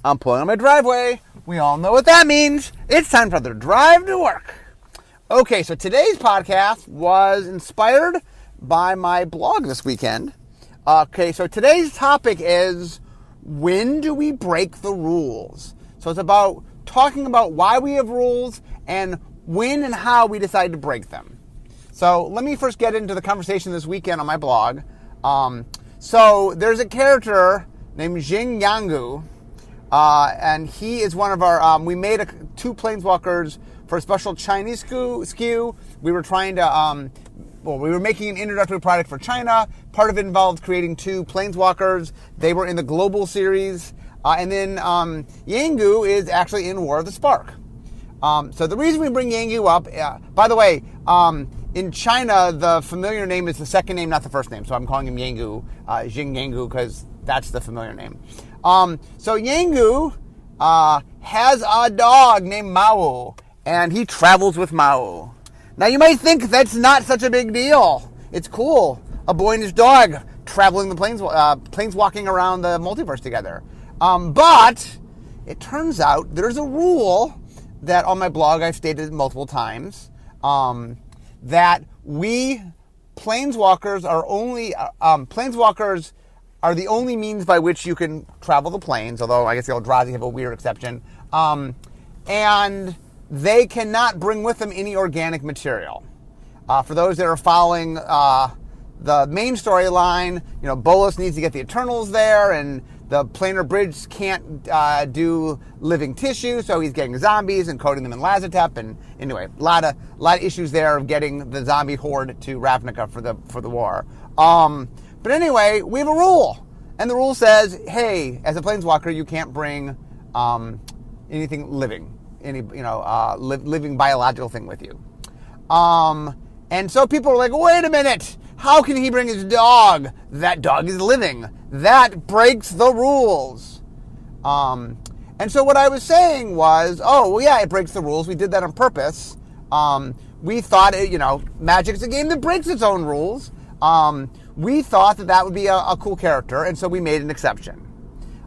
I'm pulling on my driveway. We all know what that means. It's time for the drive to work. Okay, so today's podcast was inspired by my blog this weekend. Okay, so today's topic is, when do we break the rules? So it's about talking about why we have rules and when and how we decide to break them. So let me first get into the conversation this weekend on my blog. So there's a character named Jing Yangu, and he is one of our, we made two planeswalkers for a special Chinese SKU. We were trying to, we were making an introductory product for China. Part of it involved creating two planeswalkers. They were in the global series. And then Yangu is actually in War of the Spark. So the reason we bring Yangu up, by the way, in China, the familiar name is the second name, not the first name. So I'm calling him Yangu, Jing Yangu, because that's the familiar name. So Yangu has a dog named Mao, and he travels with Mao. Now you might think that's not such a big deal. It's cool. A boy and his dog traveling the planeswalking around the multiverse together. But it turns out there's a rule that on my blog I've stated multiple times, that we planeswalkers are the only means by which you can travel the planes, although I guess the Eldrazi have a weird exception, and they cannot bring with them any organic material. For those that are following the main storyline, Bolas needs to get the Eternals there, and the planar bridge can't do living tissue, so he's getting zombies and coating them in Lazotep. And anyway, a lot of issues there of getting the zombie horde to Ravnica for the war. But anyway, we have a rule, and the rule says, hey, as a planeswalker, you can't bring anything living, any living biological thing with you. And so people are like, wait a minute. How can he bring his dog? That dog is living. That breaks the rules. And so what I was saying was, it breaks the rules. We did that on purpose. We thought, Magic's a game that breaks its own rules. We thought that would be a cool character, and so we made an exception.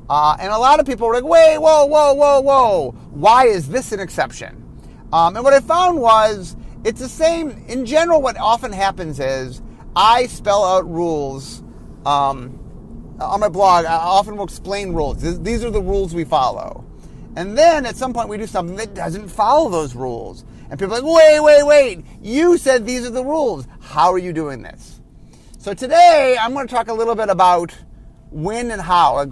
And a lot of people were like, wait, whoa. Why is this an exception? And what I found was, it's the same. In general, what often happens is, I spell out rules on my blog. I often will explain rules. These are the rules we follow. And then at some point we do something that doesn't follow those rules. And people are like, wait. You said these are the rules. How are you doing this? So today I'm going to talk a little bit about when and how.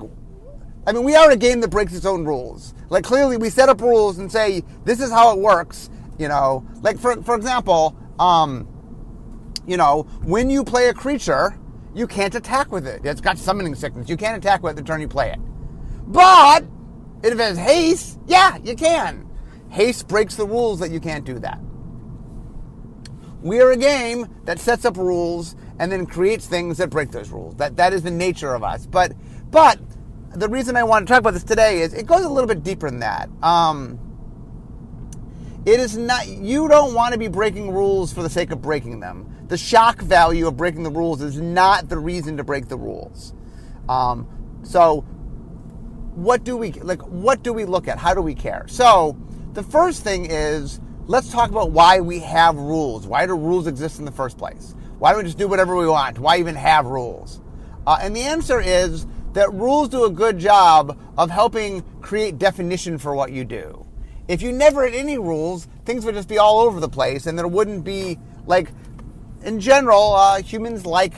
We are a game that breaks its own rules. Like, clearly we set up rules and say, this is how it works. Like for example, when you play a creature, you can't attack with it. It's got summoning sickness. You can't attack with it the turn you play it. But if it has haste, yeah, you can. Haste breaks the rules that you can't do that. We are a game that sets up rules and then creates things that break those rules. That is the nature of us. But the reason I want to talk about this today is it goes a little bit deeper than that. It is not, you don't want to be breaking rules for the sake of breaking them. The shock value of breaking the rules is not the reason to break the rules. So what do we look at? How do we care? So the first thing is, let's talk about why we have rules. Why do rules exist in the first place? Why don't we just do whatever we want? Why even have rules? And the answer is that rules do a good job of helping create definition for what you do. If you never had any rules, things would just be all over the place, and there wouldn't be, in general, humans like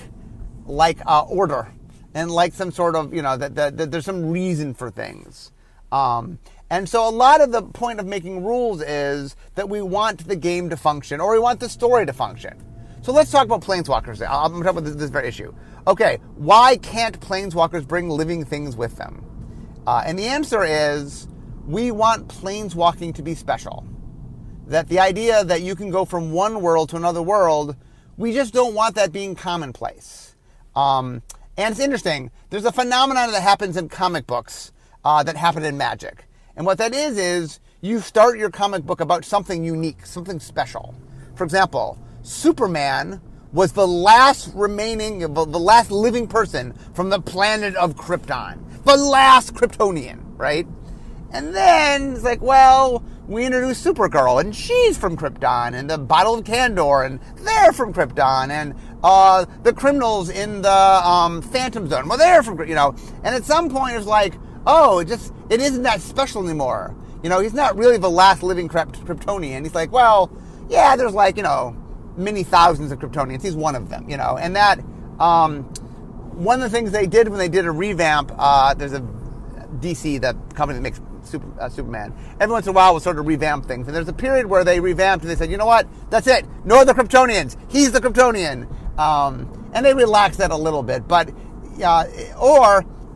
order and like some sort of, that there's some reason for things. And so a lot of the point of making rules is that we want the game to function, or we want the story to function. So let's talk about planeswalkers. I'm going to talk about this very issue. Okay, why can't planeswalkers bring living things with them? And the answer is, we want planeswalking to be special. That the idea that you can go from one world to another world, we just don't want that being commonplace. And it's interesting. There's a phenomenon that happens in comic books that happen in Magic. And what that is you start your comic book about something unique, something special. For example, Superman was the last living person from the planet of Krypton. The last Kryptonian, right? And then it's like, well, we introduced Supergirl, and she's from Krypton, and the Bottle of Candor, and they're from Krypton, and the criminals in the Phantom Zone, well, they're from, and at some point it's like, oh, it isn't that special anymore. He's not really the last living Kryptonian. He's like, well, yeah, there's like, many thousands of Kryptonians. He's one of them, and that, one of the things they did when they did a revamp, there's a DC, the company that makes Superman, every once in a while will sort of revamp things. And there's a period where they revamped and they said, you know what, that's it. No other Kryptonians. He's the Kryptonian. And they relaxed that a little bit. But,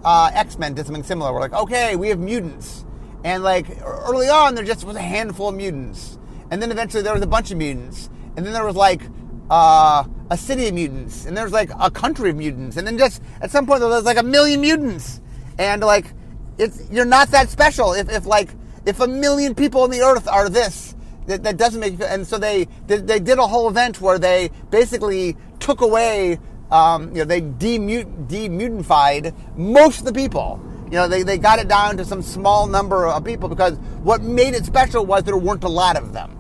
X-Men did something similar. We're like, okay, we have mutants. And like early on, there just was a handful of mutants. And then eventually there was a bunch of mutants. And then there was like a city of mutants. And there was like a country of mutants. And then just at some point there was like 1 million mutants. And like, you're not that special if 1 million people on the earth are this. That doesn't make you feel. And so they did a whole event where they basically took away, they demutified most of the people. They got it down to some small number of people because what made it special was there weren't a lot of them.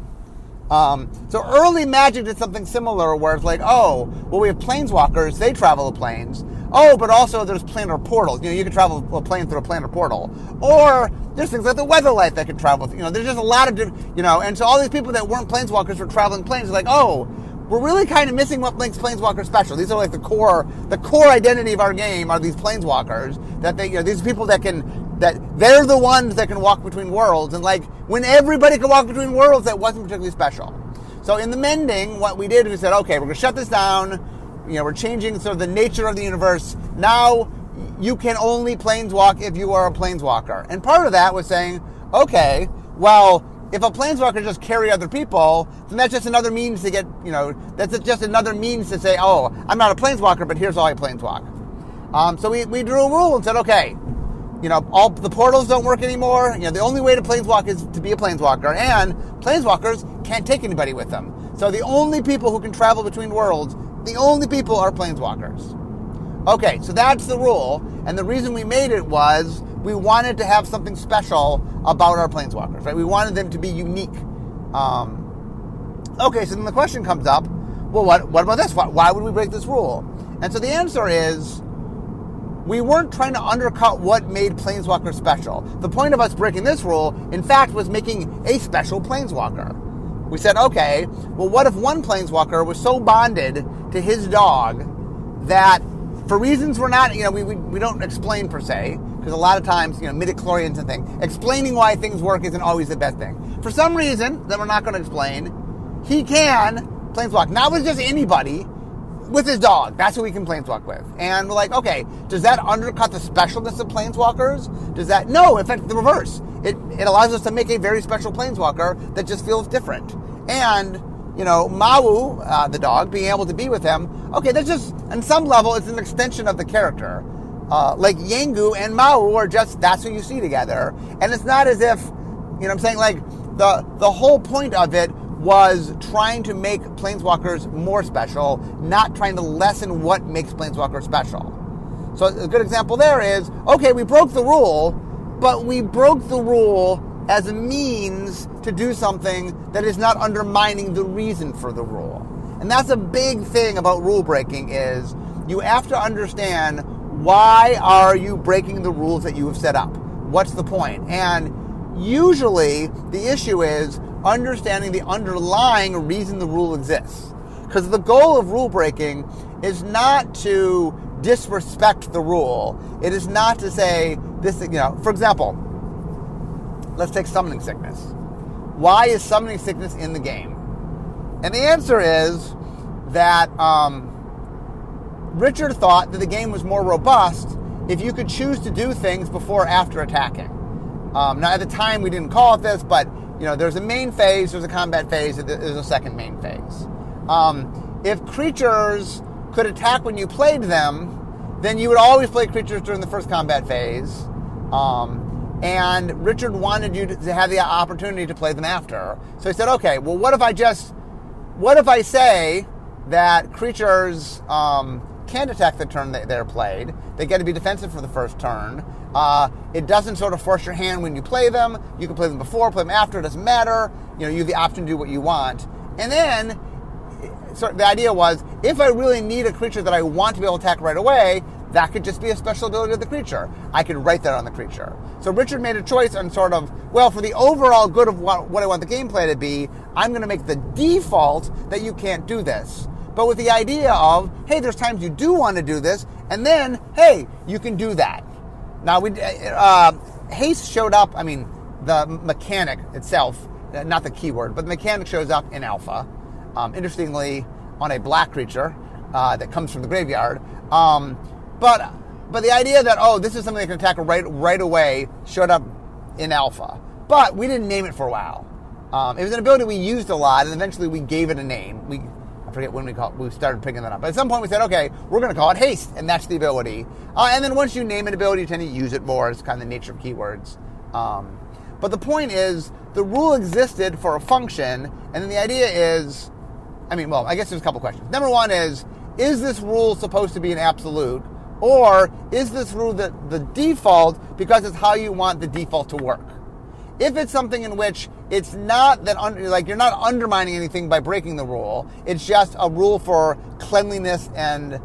So early Magic did something similar where it's like, oh, well, we have planeswalkers, they travel the planes. Oh, but also there's planar portals. You can travel a plane through a planar portal. Or there's things like the Weatherlight that can travel. There's just a lot of different, and so all these people that weren't planeswalkers were traveling planes. They're like, oh, we're really kind of missing what makes planeswalkers special. These are like the core identity of our game are these planeswalkers that these people that they're the ones that can walk between worlds. And like when everybody can walk between worlds, that wasn't particularly special. So in the mending, what we did is we said, okay, we're going to shut this down. We're changing sort of the nature of the universe. Now you can only planeswalk if you are a planeswalker. And part of that was saying, okay, well, if a planeswalker just carry other people, then that's just another means to get, that's just another means to say, oh, I'm not a planeswalker, but here's how I planeswalk. So we drew a rule and said, okay, all the portals don't work anymore. The only way to planeswalk is to be a planeswalker, and planeswalkers can't take anybody with them. So the only people who can travel between worlds, the only people are planeswalkers. Okay, so that's the rule, and the reason we made it was we wanted to have something special about our planeswalkers, right? We wanted them to be unique. Okay, so then the question comes up, well, what about this? Why would we break this rule? And so the answer is, we weren't trying to undercut what made planeswalkers special. The point of us breaking this rule, in fact, was making a special planeswalker. We said, okay, well, what if one planeswalker was so bonded to his dog that for reasons we're not, we don't explain per se, because a lot of times, midichlorians and things, explaining why things work isn't always the best thing. For some reason that we're not going to explain, he can planeswalk. Not with just anybody, with his dog. That's who he can planeswalk with. And we're like, okay, does that undercut the specialness of planeswalkers? Does that? No, in fact, the reverse. It allows us to make a very special planeswalker that just feels different. And, Mau, the dog, being able to be with him, okay, that's just, on some level, it's an extension of the character. Like Yengu and Mau are just, that's who you see together. And it's not as if, like, the whole point of it was trying to make planeswalkers more special, not trying to lessen what makes planeswalkers special. So a good example there is, okay, we broke the rule, but we broke the rule as a means to do something that is not undermining the reason for the rule. And that's a big thing about rule breaking is you have to understand why are you breaking the rules that you have set up? What's the point? And usually the issue is understanding the underlying reason the rule exists. Because the goal of rule breaking is not to disrespect the rule. It is not to say this, for example, let's take summoning sickness. Why is summoning sickness in the game? And the answer is that Richard thought that the game was more robust if you could choose to do things before or after attacking. Now, at the time, we didn't call it this, but there's a main phase, there's a combat phase, there's a second main phase. If creatures could attack when you played them, then you would always play creatures during the first combat phase. And Richard wanted you to have the opportunity to play them after. So he said, okay, well, what if I say that creatures can't attack the turn they're played. They get to be defensive for the first turn. It doesn't sort of force your hand when you play them. You can play them before, play them after. It doesn't matter. You have the option to do what you want. And then, so the idea was, if I really need a creature that I want to be able to attack right away, that could just be a special ability of the creature. I could write that on the creature. So Richard made a choice on sort of, well, for the overall good of what I want the gameplay to be, I'm going to make the default that you can't do this. But with the idea of, hey, there's times you do want to do this, and then, hey, you can do that. Now, haste showed up, the mechanic itself, not the keyword, but the mechanic shows up in alpha. Interestingly, on a black creature that comes from the graveyard. But the idea that, this is something that can attack right away showed up in alpha. But we didn't name it for a while. It was an ability we used a lot, and eventually we gave it a name. I forget when we started picking that up. But at some point we said, okay, we're going to call it haste, and that's the ability. And then once you name an ability, you tend to use it more. It's kind of the nature of keywords. But the point is, the rule existed for a function, and then the idea is, I guess there's a couple questions. Number one is this rule supposed to be an absolute? Or is this rule the default because it's how you want the default to work? If it's something in which it's not that, you're not undermining anything by breaking the rule, it's just a rule for cleanliness and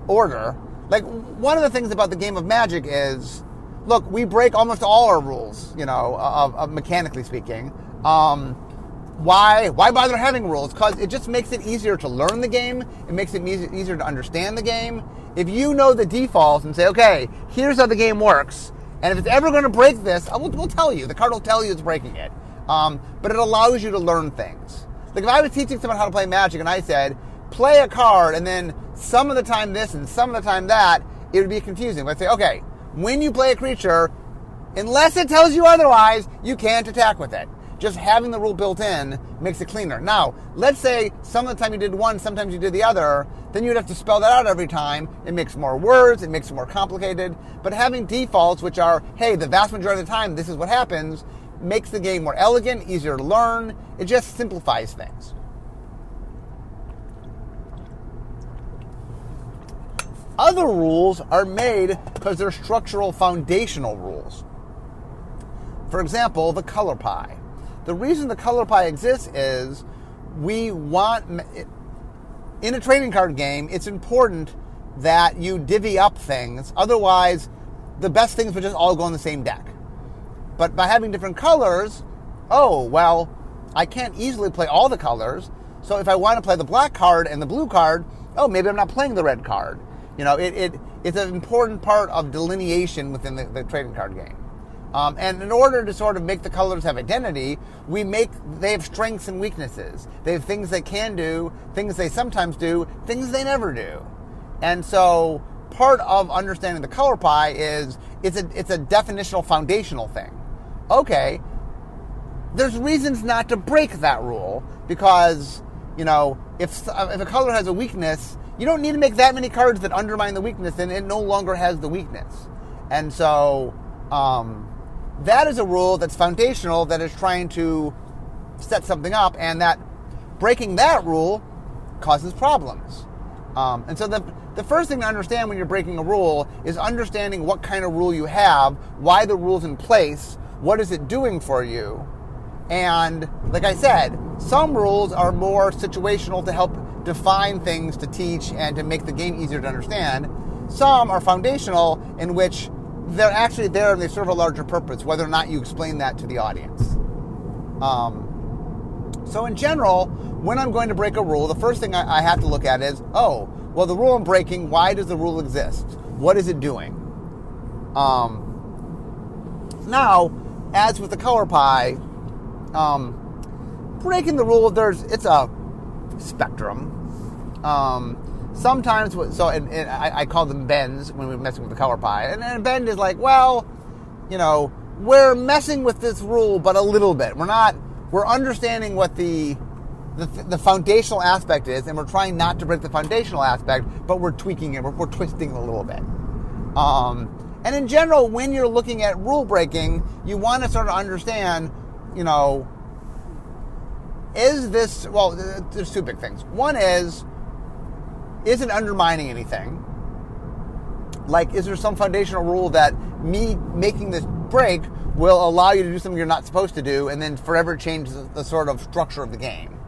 order. Like, one of the things about the game of Magic is, look, we break almost all our rules, of mechanically speaking. Why bother having rules? Because it just makes it easier to learn the game. It makes it easier to understand the game. If you know the defaults and say, okay, here's how the game works, and if it's ever going to break this, we'll tell you. The card will tell you it's breaking it. But it allows you to learn things. Like if I was teaching someone how to play Magic and I said, play a card and then some of the time this and some of the time that, it would be confusing. But I'd say, okay, when you play a creature, unless it tells you otherwise, you can't attack with it. Just having the rule built in makes it cleaner. Now, let's say some of the time you did one, sometimes you did the other, then you'd have to spell that out every time. It makes more words, it makes it more complicated. But having defaults, which are, hey, the vast majority of the time, this is what happens, makes the game more elegant, easier to learn. It just simplifies things. Other rules are made because they're structural foundational rules. For example, the color pie. The reason the color pie exists is we want, in a trading card game, it's important that you divvy up things. Otherwise, the best things would just all go in the same deck. But by having different colors, I can't easily play all the colors. So if I want to play the black card and the blue card, maybe I'm not playing the red card. It's an important part of delineation within the trading card game. And in order to sort of make the colors have identity, they have strengths and weaknesses. They have things they can do, things they sometimes do, things they never do. And so part of understanding the color pie is it's a definitional foundational thing. Okay, there's reasons not to break that rule because, if a color has a weakness, you don't need to make that many cards that undermine the weakness, and it no longer has the weakness. And so, that is a rule that's foundational, that is trying to set something up, and that breaking that rule causes problems. And so the first thing to understand when you're breaking a rule is understanding what kind of rule you have, why the rule's in place, what is it doing for you. And like I said, some rules are more situational to help define things to teach and to make the game easier to understand. Some are foundational, in which they're actually there and they serve a larger purpose, whether or not you explain that to the audience. So in general, when I'm going to break a rule, the first thing I have to look at is, the rule I'm breaking, why does the rule exist? What is it doing? Now, as with the color pie, breaking the rule, it's a spectrum. Sometimes, I call them bends when we're messing with the color pie. And a bend is like, we're messing with this rule, but a little bit. We're understanding what the foundational aspect is, and we're trying not to break the foundational aspect, but we're tweaking it, we're twisting it a little bit. And in general, when you're looking at rule breaking, you want to sort of understand, is this, there's two big things. One is it undermining anything? Like, is there some foundational rule that me making this break will allow you to do something you're not supposed to do and then forever change the sort of structure of the game?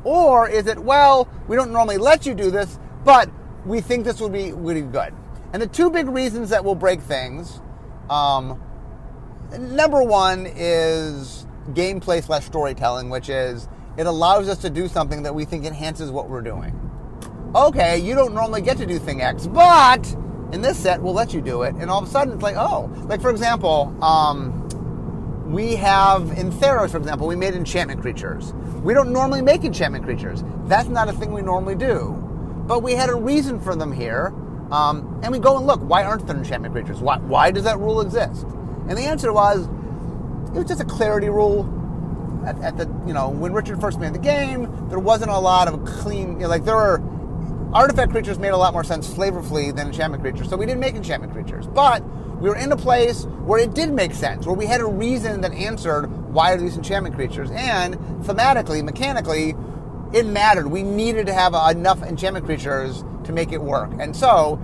Or is it, well, we don't normally let you do this, but we think this would be good? And the two big reasons that we'll break things, number one is gameplay / storytelling, which is it allows us to do something that we think enhances what we're doing. Okay, you don't normally get to do thing X, but in this set, we'll let you do it. And all of a sudden, it's like, oh. Like, for example, we have, in Theros, for example, we made enchantment creatures. We don't normally make enchantment creatures. That's not a thing we normally do. But we had a reason for them here. And we go and look, why aren't there enchantment creatures? Why does that rule exist? And the answer was, it was just a clarity rule. At the, when Richard first made the game, there wasn't a lot of clean, there were artifact creatures made a lot more sense flavorfully than enchantment creatures, so we didn't make enchantment creatures. But we were in a place where it did make sense, where we had a reason that answered why are these enchantment creatures, and thematically, mechanically, it mattered. We needed to have enough enchantment creatures to make it work. And so,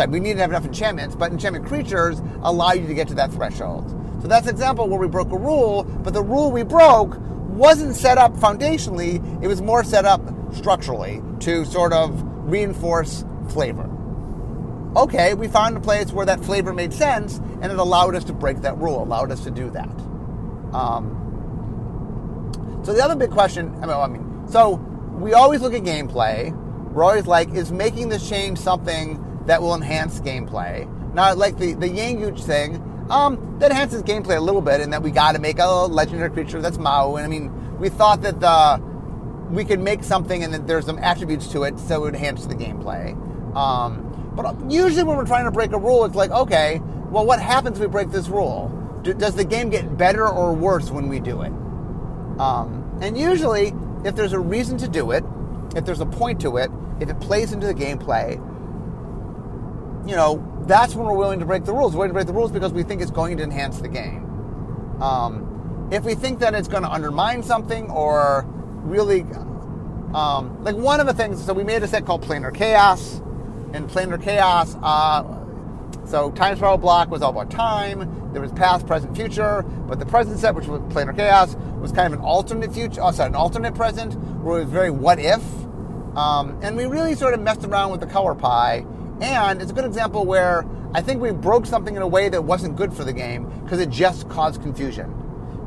we needed to have enough enchantments, but enchantment creatures allow you to get to that threshold. So that's an example where we broke a rule, but the rule we broke wasn't set up foundationally, it was more set up structurally to sort of reinforce flavor. Okay, we found a place where that flavor made sense, and it allowed us to break that rule, allowed us to do that. So the other big question, so we always look at gameplay. We're always like, is making this change something that will enhance gameplay? Now, like the Yanguch thing, that enhances gameplay a little bit in that we got to make a legendary creature that's Mao. And we thought that we could make something and that there's some attributes to it so it would enhance the gameplay. But usually when we're trying to break a rule, it's like, okay, well, what happens if we break this rule? Does the game get better or worse when we do it? And usually, if there's a reason to do it, if there's a point to it, if it plays into the gameplay, that's when we're willing to break the rules. We're willing to break the rules because we think it's going to enhance the game. If we think that it's going to undermine something or really, like one of the things, so we made a set called Planar Chaos. And Planar Chaos, so time spiral block was all about time. There was past, present, future. But the present set, which was Planar Chaos, was kind of an alternate future, an alternate present, where it was very what if. And we really sort of messed around with the color pie. And it's a good example where I think we broke something in a way that wasn't good for the game because it just caused confusion.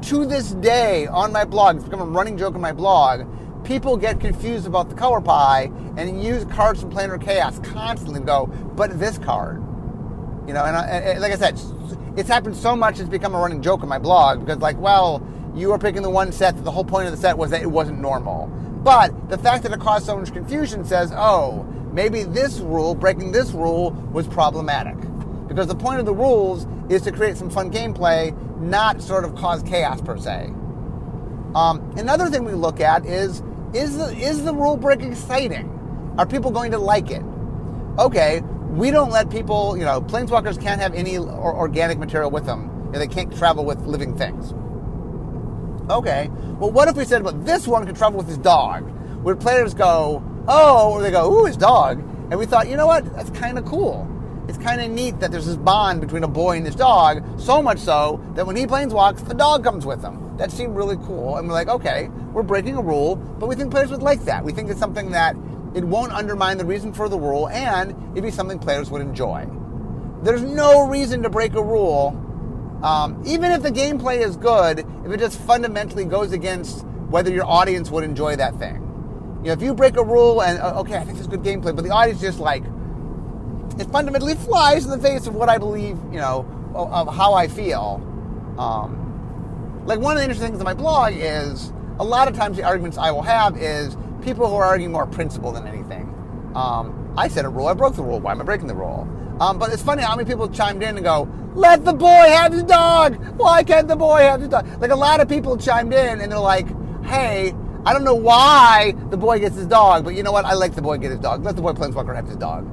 To this day, on my blog, it's become a running joke on my blog, people get confused about the color pie and use cards from Planar Chaos constantly and go, but this card. And like I said, it's happened so much it's become a running joke on my blog because you were picking the one set that the whole point of the set was that it wasn't normal. But the fact that it caused so much confusion says, oh, maybe this rule, breaking this rule, was problematic. Because the point of the rules is to create some fun gameplay, not sort of cause chaos per se. Another thing we look at is the rule break exciting? Are people going to like it? Okay, we don't let people, planeswalkers can't have any organic material with them. They can't travel with living things. Okay, well, what if we said, well, this one can travel with his dog? Would players go, oh, or they go, ooh, his dog? And we thought, you know what, that's kind of cool. It's kind of neat that there's this bond between a boy and his dog, so much so that when he planeswalks, the dog comes with him. That seemed really cool. And we're like, okay, we're breaking a rule, but we think players would like that. We think it's something that it won't undermine the reason for the rule, and it'd be something players would enjoy. There's no reason to break a rule, even if the gameplay is good, if it just fundamentally goes against whether your audience would enjoy that thing. If you break a rule and, okay, I think this is good gameplay, but the audience just it fundamentally flies in the face of what I believe, of how I feel. One of the interesting things on my blog is a lot of times the arguments I will have is people who are arguing more principle than anything. I set a rule, I broke the rule, why am I breaking the rule? But it's funny how many people chimed in and go, let the boy have his dog! Why can't the boy have his dog? A lot of people chimed in and they're like, hey, I don't know why the boy gets his dog, but you know what? I like the boy get his dog. Let the boy planeswalker have his dog.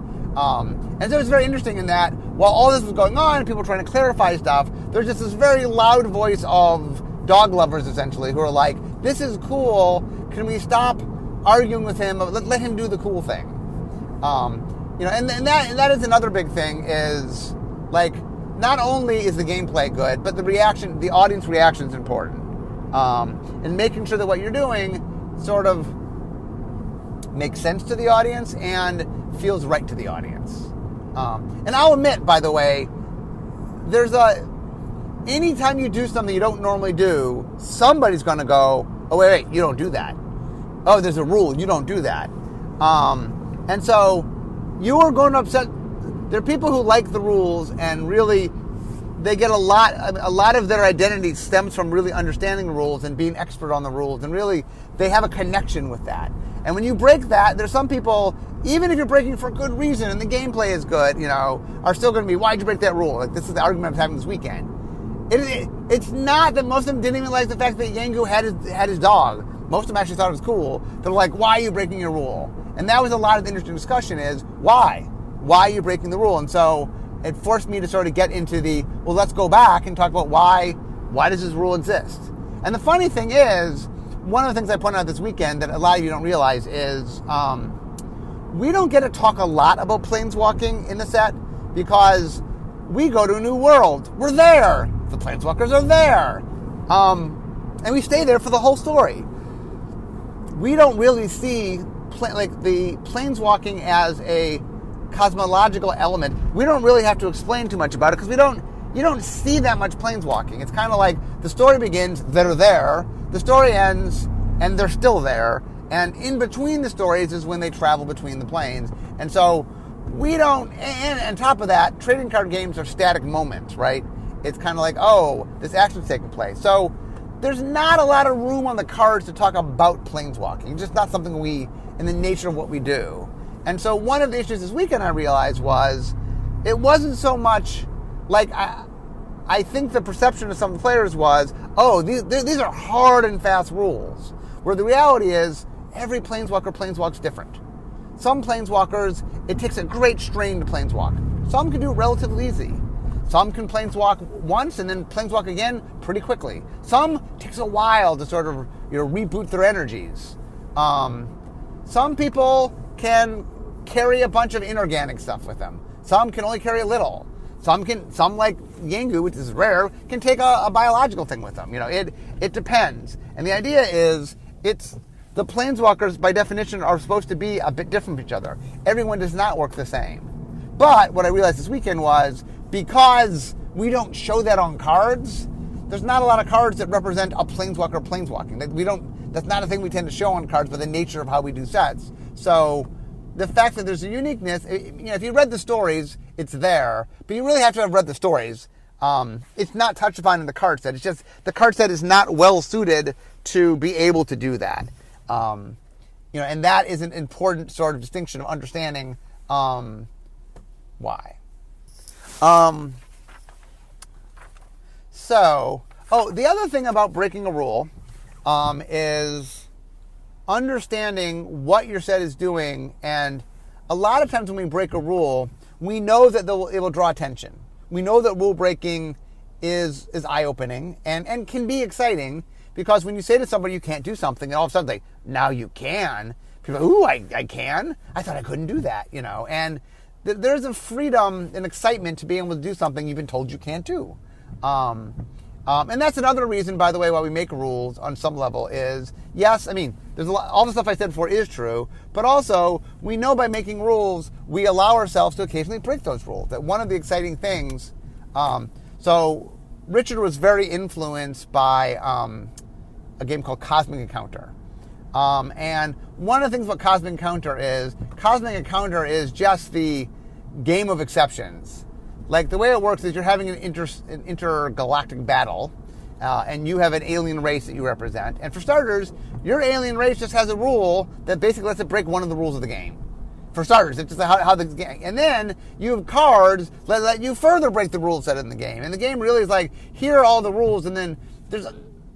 And so it's very interesting in that while all this was going on and people were trying to clarify stuff, there's just this very loud voice of dog lovers, essentially, who are like, this is cool. Can we stop arguing with him? Let him do the cool thing. and that is another big thing is, like, not only is the gameplay good, but the audience reaction is important. And making sure that what you're doing sort of makes sense to the audience and feels right to the audience. And I'll admit, by the way, anytime you do something you don't normally do, somebody's going to go, oh, wait, you don't do that. Oh, there's a rule, you don't do that. And so you are going to upset. There are people who like the rules and really they get a lot of their identity stems from really understanding the rules and being expert on the rules, and really they have a connection with that. And when you break that, there's some people, even if you're breaking for a good reason and the gameplay is good, are still going to be, why'd you break that rule? Like, this is the argument I was having this weekend. It's not that most of them didn't even like the fact that Yangu had his dog. Most of them actually thought it was cool. They're like, why are you breaking your rule? And that was a lot of the interesting discussion is, why? Why are you breaking the rule? And so it forced me to sort of get into well, let's go back and talk about why does this rule exist? And the funny thing is, one of the things I pointed out this weekend that a lot of you don't realize is we don't get to talk a lot about planeswalking in the set because we go to a new world. We're there. The planeswalkers are there. And we stay there for the whole story. We don't really see the planeswalking as a cosmological element. We don't really have to explain too much about it because you don't see that much planeswalking. It's kind of like the story begins, they're there, the story ends, and they're still there, and in between the stories is when they travel between the planes. And so we don't, and on top of that, trading card games are static moments, right? It's kind of like, oh, this action's taking place. So there's not a lot of room on the cards to talk about planeswalking. It's just not something in the nature of what we do. And so one of the issues this weekend I realized was it wasn't so much like I think the perception of some players was, oh, these are hard and fast rules. Where the reality is every planeswalker planeswalks different. Some planeswalkers, it takes a great strain to planeswalk. Some can do it relatively easy. Some can planeswalk once and then planeswalk again pretty quickly. Some takes a while to sort of reboot their energies. Some people can carry a bunch of inorganic stuff with them. Some can only carry a little. Some like Yangu, which is rare, can take a biological thing with them. It depends. And the idea is the planeswalkers by definition are supposed to be a bit different from each other. Everyone does not work the same. But what I realized this weekend was because we don't show that on cards, there's not a lot of cards that represent a planeswalker planeswalking. That's not a thing we tend to show on cards by the nature of how we do sets. So the fact that there's a uniqueness, if you read the stories, it's there, but you really have to have read the stories. It's not touched upon in the card set. It's just the card set is not well suited to be able to do that. And that is an important sort of distinction of understanding why. The other thing about breaking a rule is understanding what your set is doing. And a lot of times when we break a rule, we know that it will draw attention. We know that rule breaking is eye-opening and can be exciting because when you say to somebody you can't do something, and all of a sudden now you can. People go, ooh, I can? I thought I couldn't do that, And there's a freedom and excitement to being able to do something you've been told you can't do. And that's another reason, by the way, why we make rules on some level is, yes, there's all the stuff I said before is true, but also we know by making rules, we allow ourselves to occasionally break those rules. That one of the exciting things, so Richard was very influenced by a game called Cosmic Encounter. And one of the things about Cosmic Encounter is just the game of exceptions. Like, the way it works is you're having an intergalactic battle, and you have an alien race that you represent. And for starters, your alien race just has a rule that basically lets it break one of the rules of the game. For starters, it's just how the game. And then you have cards that let you further break the rules set in the game. And the game really is like, here are all the rules, and then there's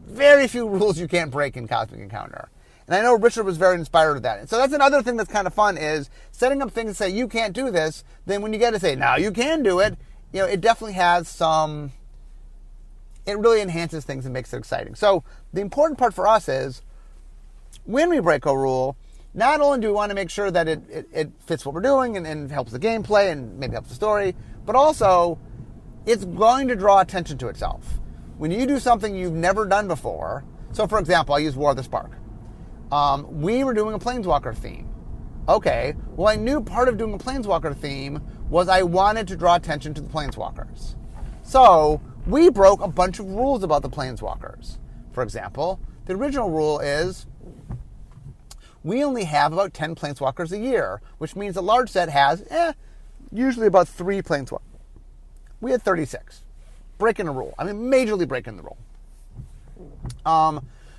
very few rules you can't break in Cosmic Encounter. And I know Richard was very inspired with that. And so that's another thing that's kind of fun is setting up things that say, you can't do this. Then when you get to say, now you can do it, it definitely has it really enhances things and makes it exciting. So the important part for us is when we break a rule, not only do we want to make sure that it fits what we're doing and helps the gameplay and maybe helps the story, but also it's going to draw attention to itself. When you do something you've never done before, so for example, I use War of the Spark. We were doing a Planeswalker theme. Okay, well I knew part of doing a Planeswalker theme was I wanted to draw attention to the Planeswalkers. So we broke a bunch of rules about the Planeswalkers. For example, the original rule is we only have about 10 Planeswalkers a year, which means a large set has usually about 3 Planeswalkers. We had 36. Breaking a rule. I mean, majorly breaking the rule.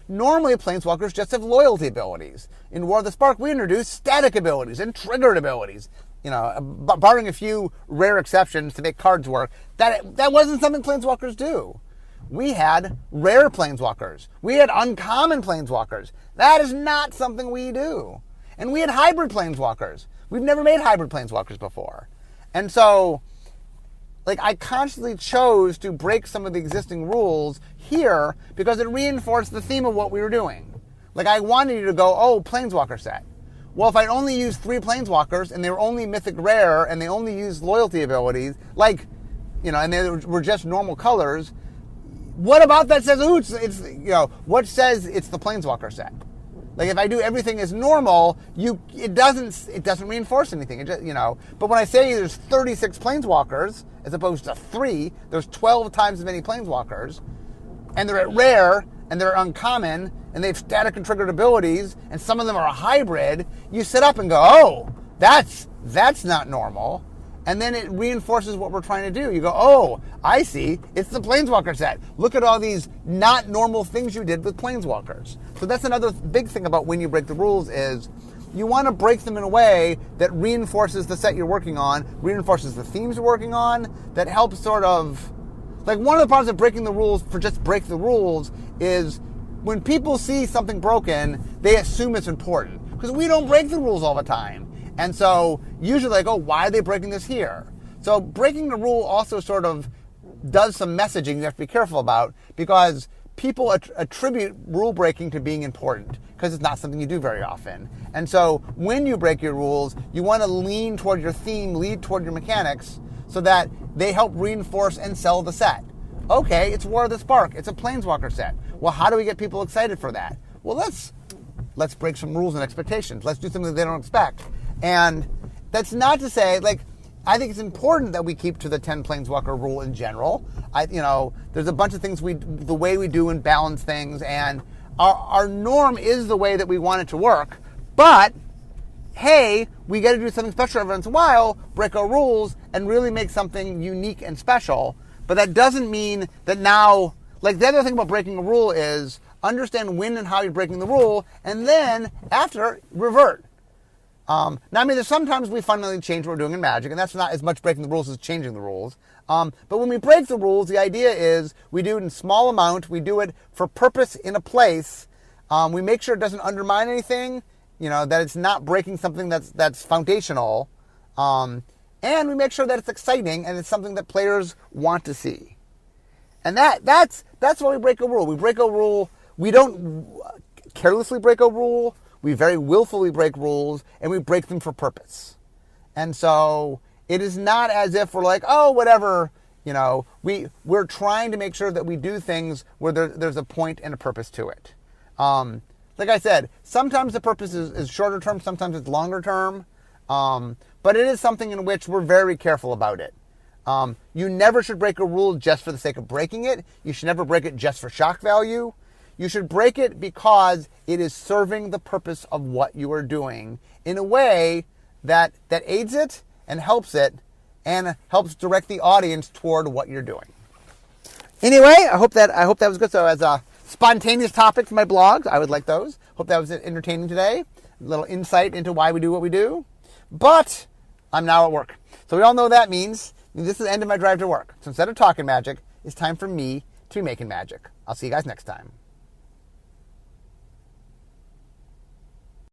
Normally, Planeswalkers just have loyalty abilities. In War of the Spark, we introduced static abilities and triggered abilities. You know, barring a few rare exceptions to make cards work, that wasn't something Planeswalkers do. We had rare Planeswalkers. We had uncommon Planeswalkers. That is not something we do. And we had hybrid Planeswalkers. We've never made hybrid Planeswalkers before. And so, I consciously chose to break some of the existing rules here because it reinforced the theme of what we were doing. I wanted you to go, oh, Planeswalker set. Well, if I'd only used 3 Planeswalkers and they were only mythic rare and they only used loyalty abilities, and they were just normal colors, what about that says, what says it's the Planeswalker set? If I do everything as normal, it doesn't reinforce anything. But when I say there's 36 Planeswalkers as opposed to 3, there's 12 times as many Planeswalkers, and they're at rare and they're uncommon and they have static and triggered abilities, and some of them are a hybrid. You sit up and go, oh, that's not normal. And then it reinforces what we're trying to do. You go, oh, I see. It's the Planeswalker set. Look at all these not normal things you did with Planeswalkers. So that's another big thing about when you break the rules is you want to break them in a way that reinforces the set you're working on, reinforces the themes you're working on, that helps sort of... one of the problems of breaking the rules for just break the rules is when people see something broken, they assume it's important. Because we don't break the rules all the time. And so usually why are they breaking this here? So breaking the rule also sort of does some messaging you have to be careful about because people attribute rule breaking to being important because it's not something you do very often. And so when you break your rules, you want to lean toward your theme, lead toward your mechanics so that they help reinforce and sell the set. Okay, it's War of the Spark. It's a Planeswalker set. Well, how do we get people excited for that? Well, let's break some rules and expectations. Let's do something they don't expect. And that's not to say, I think it's important that we keep to the 10 Planeswalker rule in general. There's a bunch of things the way we do and balance things, and our norm is the way that we want it to work. But, hey, we got to do something special every once in a while, break our rules, and really make something unique and special. But that doesn't mean that now, the other thing about breaking a rule is understand when and how you're breaking the rule, and then, after, revert. Now, there's sometimes we fundamentally change what we're doing in Magic, and that's not as much breaking the rules as changing the rules. But when we break the rules, the idea is we do it in small amount. We do it for purpose in a place. We make sure it doesn't undermine anything, that it's not breaking something that's foundational. And we make sure that it's exciting and it's something that players want to see. And that's why we break a rule. We break a rule. We don't carelessly break a rule. We very willfully break rules, and we break them for purpose. And so it is not as if we're oh, whatever, we're trying to make sure that we do things where there's a point and a purpose to it. Like I said, sometimes the purpose is shorter term, sometimes it's longer term, but it is something in which we're very careful about it. You never should break a rule just for the sake of breaking it. You should never break it just for shock value. You should break it because it is serving the purpose of what you are doing in a way that aids it and helps direct the audience toward what you're doing. Anyway, I hope that was good. So as a spontaneous topic for my blogs, I would like those. Hope that was entertaining today. A little insight into why we do what we do. But I'm now at work. So we all know what that means. This is the end of my drive to work. So instead of talking magic, it's time for me to be making magic. I'll see you guys next time.